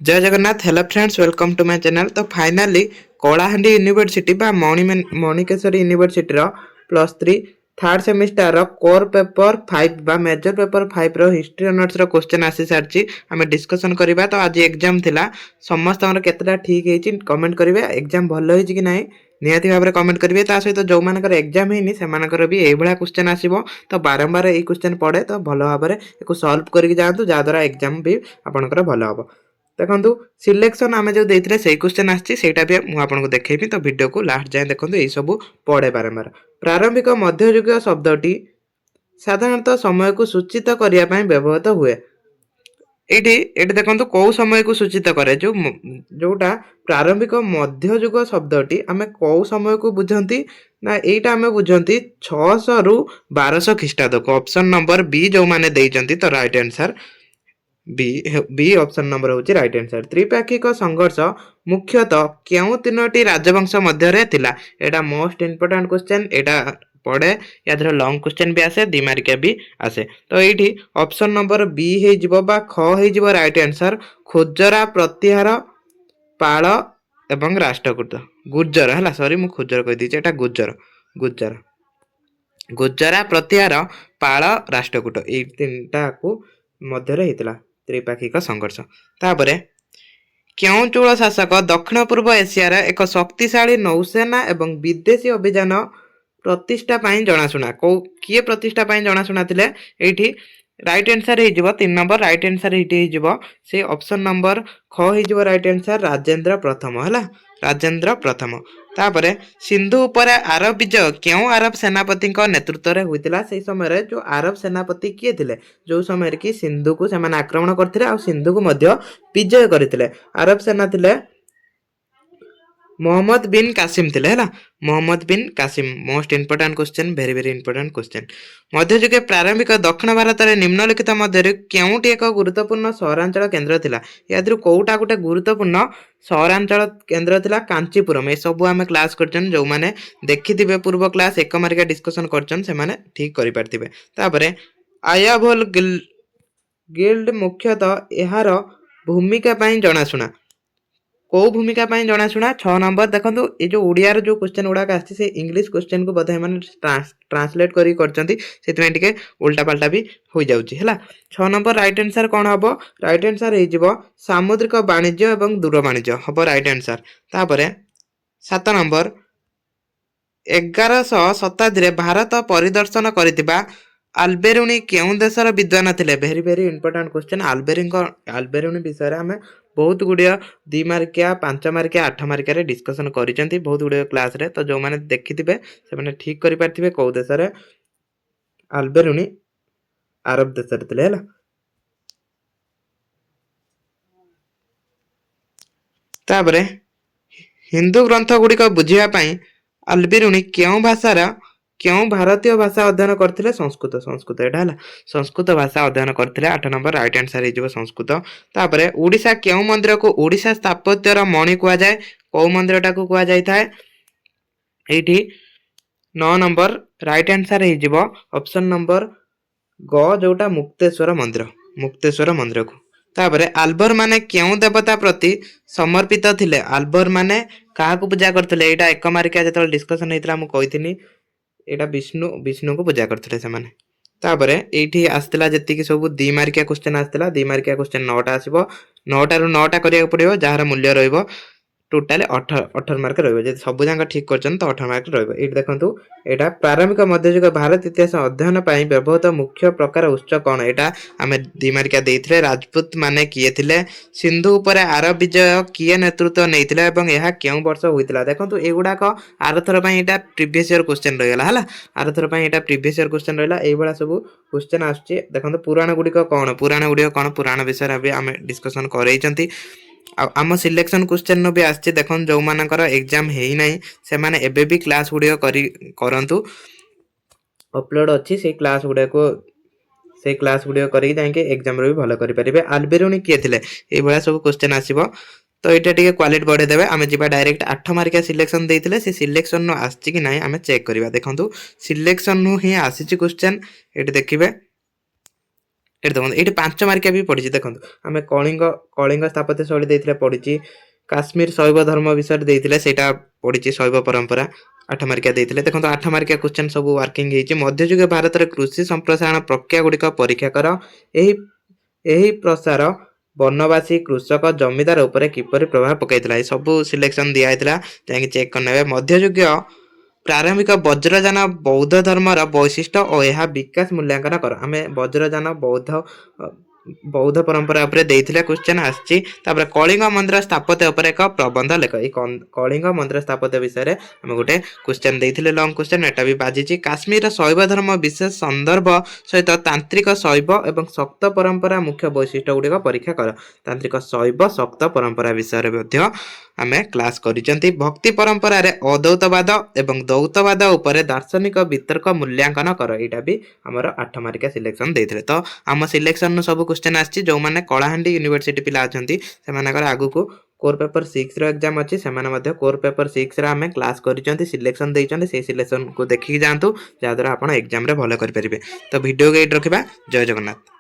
जय Jagannath. Hello friends, welcome to my channel. तो finally Kalahandi university बा Manikeswari university plus three third semester core paper 5 बा major paper 5 रो history honours रो question आसी सारची आमे डिस्कशन करिबा। तो आज एग्जाम थिला, समस्त हमर केतटा ठीक हेची कमेंट करिवे, एग्जाम भलो हेची कि नाही निहाती भाबरे कमेंट करिवे। ता सहित जो मानकर एग्जाम हेनी सेमानकर भी एई भला क्वेश्चन आसीबो, तो बारंबार एई क्वेश्चन पड़े तो भलो भाबरे एको सॉल्व करिक जांतु, जा द्वारा एग्जाम भी आपनकर भलो हबो। देखो सिलेक्शन आम जो देते से क्वेश्चन आसटा भी मुझे देखी, तो वीडियो को लास्ट जाए देखो, यही सब पढ़े बारंबार। प्रारंभिक मध्ययुगीय शब्दटी साधारणतः समय को सूचित करने व्यवहृत हुए। ये देखो कौ समय को सूचित करे, जोटा प्रारंभिक मध्ययुग शब्दटी आम कौ समय को बुझती ना, यहीटा आम बुझती 600 रु 1200 ख्रीटाब्द को। ऑप्शन नंबर बी जो मैंने देते, तो right answer B option number होची राइट आंसर। त्रिपाक्षिक संघर्ष मुख्यतः क्यों तीनोटी राजवंश मध्य थिला? एटा मोस्ट इंपोर्टेंट क्वेश्चन, एटा पड़े या लॉन्ग क्वेश्चन भी आसे, दिमारिका भी आसे। तो ये ऑप्शन नंबर बी हो बा ख हो राइट आंसर। खुजरा प्रतिहार पाल एवं राष्ट्रकूट गुर्जर है, सॉरी मु खुजर कह दीचे, एटा गुर्जर गुर्जर गुर्जरा प्रतिहार पाल राष्ट्रकूट ये तीनटा को मध्य होता त्रिपाक्षिक संघर्ष। तापर क्यों चोल शासक दक्षिण पूर्व एशियार एक शक्तिशाली नौसेना एवं विदेशी अभियान प्रतिष्ठा जनाशुना? किए प्रतिष्ठा जनाशुना थिले? एठी राइट आंसर हो 3 नंबर, राइट आंसर हो से ऑप्शन नंबर ख हो राइट आंसर राजेंद्र प्रथम है, राजेंद्र प्रथम। तापरे सिंधु उपर आरब विजय क्यों आरब सेनापति नेतृत्व में होता? से समय जो आरब सेनापति किए थे, जो समय कि सिंधु को से आक्रमण करते आ सिंधु को विजय करते आरब सेना थे मोहम्मद बिन कासिम थे, है Mohammad bin Qasim. Most important question, very very important question. मध्ययुगे प्रारंभिक दक्षिण भारत में निम्नलिखित मध्य क्योंटी एक गुरुत्वपूर्ण सहरांचल केन्द्र थिला? या कौटा गोटे गुरुत्वपूर्ण सहरांचल केन्द्र थिला? कांचीपुरम। ये सब आम क्लास करछन, जो माने देखिथिबे पूर्व क्लास एक मार्किया डिस्कशन करछन से माने ठीक करि पारथिबे। तापरे आयाभोल गिल्ड मुख्यतः यार भूमिका पई जनाशुना? कौ भूमिका जनाशुना? 6 नंबर। देखो ये जो ओडिया जो क्वेश्चन गुड़ाक आसे इंग्लिश क्वेश्चन को बोधे ट्रांसलेट करके उल्टा पाल्टा भी हो जाउची है। 6 नंबर राइट आंसर कौन हम? राइट आंसर हो सामुद्रिक वाणिज्य एवं दूर वाणिज्य हम राइट आंसर। तापर 7 नंबर 1100 शताब्दी भारत परिदर्शन करथिबा आल्बेरुनी क्यों देशर विद्वान थे? Very very important question. Alberuni विषय में आम बहुत गुड़िया 2 मार्किया 5 मार्किया 8 मार्किया डिस्कशन करिसेंती बहुत गुड़िया क्लास रे, तो जो मैंने देखिथिबे से माने ठीक करि पारथिबे कौ देश रे आल्बेरुनी अरब देश रे थिले हैला। तापरे हिंदू ग्रंथ गुड़िक बुझिबा पई आल्बेरुनी क्यों भाषार क्यों भारतीय भाषा अध्ययन करथिले? संस्कृत। संस्कृत एटा हला, संस्कृत भाषा अध्ययन करथिले। 8 नंबर राइट आंसर हो संस्कृत। तापरे ओडिशा क्यों मंदिर को ओडिशा स्थापत्यर मणि कहा जाए? कौ मंदिरटा को कहा जाय थाए? एठी 9 नंबर राइट आंसर हो ऑप्शन नंबर ग, जोटा मुक्तेश्वर मंदिर, मुक्तेश्वर मंदिर को। तापरे आल्बर माने क्यों देवता प्रति समर्पित थिले? आल्बर माने कहा को पूजा करथिले? एटा एक मार्किया जतल डिस्कशन हेतला मु कहिथिनी, एटा विष्णु विष्णु को पूजा करथिले से माने। तापरे एठी आस्तिला जति सब 2 मार्किया क्वेश्चन आस्तिला, 2 मार्किया क्वेश्चन 9टा आसीबो, 9टा रु 9टा करिया पड़िबो, जहार मूल्य रहइबो टोटाल 18 मार्क रहिबो। जे सब जांग ठीक करछन तो 18 मार्क रहिबो। एठी देखंतु एटा प्रारंभिक मध्ययुग भारत इतिहास अध्ययन पई व्यवहृत मुख्य प्रकार उत्स कोन? एटा आमे 2 मार्किया देइथिले। राजपूत माने किए थिले? सिंधु ऊपर आरब विजय किए नेतृत्व नेइथिले एवं यहा केउ वर्ष होइतिला? देखंतु एगुडा को आरथर पई एटा प्रीवियस ईयर क्वेश्चन रहिला हला, आरथर पई एटा प्रीवियस ईयर क्वेश्चन रहिला। एई बडा सब क्वेश्चन आछी। देखंतु पुराण गुडी को कोन? पुराण गुडी कोन? पुराण विषय रे आमे डिस्कशन करैचंती। आम सिलेक्शन क्वेश्चन भी आछे। देखो जो मानकर एग्जाम हेई नाही से माने एबे भी क्लास गुडी करंतु, अपलोड अच्छी से क्लास गुडी को से क्लास गुडी करी जाके एग्जाम रे भी भलो करि परिबे। आल्बेरुनी किए थिले? ए बडा सब क्वेश्चन आसीबो, तो एटा टिके क्वालिटी बढ़े देबे। आमे जिबा डायरेक्ट 8 मार्किया सिलेक्शन देइथिले, से सिलेक्शन नो आछि कि नाही आमे चेक करिबा। देखंतु सिलेक्शन नो ही आसीची क्वेश्चन, एटी देखिबे ଏଠି ଦେଖନ୍ତୁ ଏଇଠି 5 ମାର୍କିଆ ବି ପଡ଼ିଛି। ଦେଖନ୍ତୁ ଆମେ କଳିଙ୍ଗ ସ୍ଥାପତ୍ୟ ଶୈଳୀ ଦେଇଥିଲେ ପଡ଼ିଛି, କାଶ୍ମୀର ଶୈବ ଧର୍ମ ବିଷୟରେ ଦେଇଥିଲେ ସେଇଟା ପଡ଼ିଛି, ଶୈବ ପରମ୍ପରା 8 ମାର୍କିଆ ଦେଇଥିଲେ। ଦେଖନ୍ତୁ 8 ମାର୍କିଆ କ୍ୱେଶ୍ଚନ୍ ସବୁ ୱାର୍କିଂ ହେଇଛି। ମଧ୍ୟଯୁଗୀୟ ଭାରତରେ କୃଷି ସମ୍ପ୍ରସାରଣ ପ୍ରକ୍ରିୟା ଗୁଡ଼ିକ ପରୀକ୍ଷା କର। ଏହି ଏହି ପ୍ରସାର ବନବାସୀ କୃଷକ ଜମିଦାର ଉପରେ କିପରି ପ୍ରଭାବ ପକାଇଥିଲା, ଏ ସବୁ ସିଲେକ୍ସନ୍ ଦିଆହେଇଥିଲା, ଯାଇକି ଚେକ୍ କରିନେବେ। ମଧ୍ୟଯୁଗୀୟ ପ୍ରାରମ୍ଭିକ ବଜ୍ରଯାନ ବୌଦ୍ଧ ଧର୍ମର ବୈଶିଷ୍ଟ୍ୟ ଓ ଏହା ବିକାଶ ମୂଲ୍ୟାଙ୍କନ କର। ଆମେ ବଜ୍ରଯାନ ବୌଦ୍ଧ ପରମ୍ପରା ଉପରେ ଦେଇଥିଲେ କ୍ୱେଶ୍ଚନ୍ ଆସିଛି। ତାପରେ କଳିଙ୍ଗ ମନ୍ଦିର ସ୍ଥାପତ୍ୟ ଉପରେ ଏକ ପ୍ରବନ୍ଧ ଲେଖ। ଏଇ କଳିଙ୍ଗ ମନ୍ଦିର ସ୍ଥାପତ୍ୟ ବିଷୟରେ ଆମେ ଗୋଟେ କ୍ୱେଶ୍ଚନ୍ ଦେଇଥିଲେ, ଲଙ୍ଗ କ୍ୱେଶ୍ଚନ୍, ଏଟା ବି ବାଜିଛି। କାଶ୍ମୀରର ଶୈବ ଧର୍ମ ବିଶେଷ ସନ୍ଦର୍ଭ ସହିତ ତାନ୍ତ୍ରିକ ଶୈବ ଏବଂ ଶକ୍ତ ପରମ୍ପରା ମୁଖ୍ୟ ବୈଶିଷ୍ଟ୍ୟ ଗୁଡ଼ିକ ପରୀକ୍ଷା କର। ତାନ୍ତ୍ରିକ ଶୈବ ଶକ୍ତ ପରମ୍ପରା ବିଷୟରେ ମଧ୍ୟ ଆମେ କ୍ଲାସ୍ କରିଛନ୍ତି। ଭକ୍ତି ପରମ୍ପରାରେ ଅଦ୍ୱୈତବାଦ ଏବଂ ଦ୍ୱୈତବାଦ ଉପରେ ଦାର୍ଶନିକ ବିତର୍କ ମୂଲ୍ୟାଙ୍କନ କର। ଏଇଟା ବି ଆମର 8 ମାର୍କିଆ ସିଲେକ୍ସନ୍ ଦେଇଥିଲେ। ତ ଆମ ସିଲେକ୍ସନ୍ରୁ ସବୁ କ୍ୱେଶ୍ଚନ୍ ଆସିଛି। ଯେଉଁମାନେ କଳାହାଣ୍ଡି ୟୁନିଭର୍ସିଟି ପିଲା ଅଛନ୍ତି ସେମାନଙ୍କର ଆଗକୁ କୋର୍ ପେପର 6ର ଏକ୍ଜାମ୍ ଅଛି। ସେମାନେ ମଧ୍ୟ କୋର୍ ପେପର 6ର ଆମେ କ୍ଲାସ୍ କରିଛନ୍ତି, ସିଲେକ୍ସନ୍ ଦେଇଛନ୍ତି। ସେଇ ସିଲେକ୍ସନ୍କୁ ଦେଖିକି ଯାଆନ୍ତୁ, ଯାହାଦ୍ୱାରା ଆପଣ ଏକ୍ଜାମ୍ରେ ଭଲ କରିପାରିବେ। ତ ଭିଡ଼ିଓକୁ ଏଇଠି ରଖିବା। ଜୟ ଜଗନ୍ନାଥ।